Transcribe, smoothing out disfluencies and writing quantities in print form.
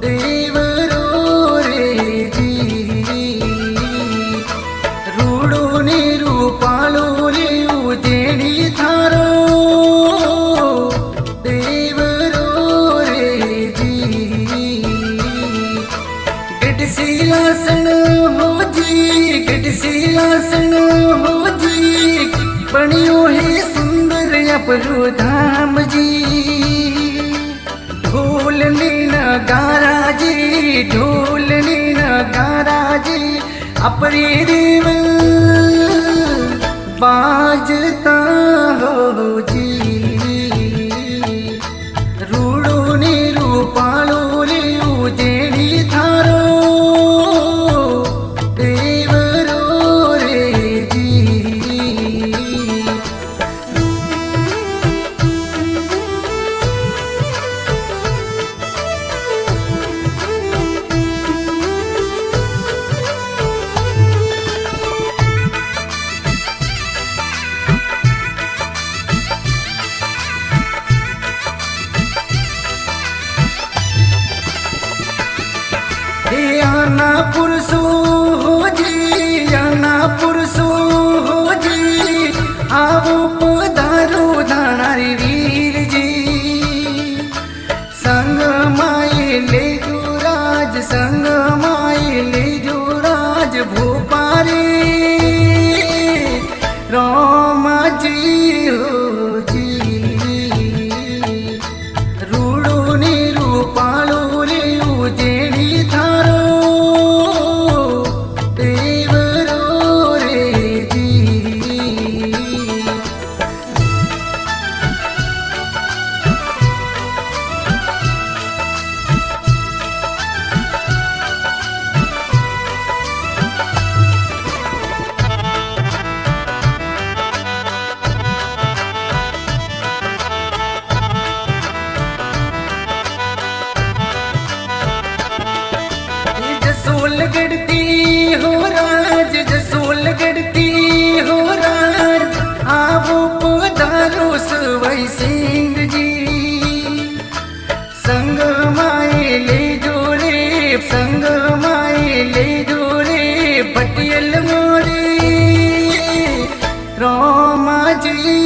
देवरो रे जी रूड़ो ने रूपालो रे उजेड़ी थारो देवरो रे जी गटसीलासन हो जी गटसीलासन हो जी बनियो है सुंदर अपरो धाम जी ढोलनी नगारा जी ढोलनी नगारा जी अपरे देवल बाजता हो जी रूड़ो ने रूपालो रे उजेड़ी थारो देवरो रे जी आना पुरसो हो जी आना पुरसो हो जी आवो पधारो धाणारी वीर जी संग माए ले जो राज संग माए ले जो राज भोपारे रामा जी हो जी रूड़ो ने रूपालो रे उजेड़ी थारो देवरो रे जी जसोल गढ़ती हो राज जसोल गढ़ती हो राज आवो पधारो सवई सिंह जी संग माए ले जोड़े संग माए ले जोड़े पटियल मोरे रामा जी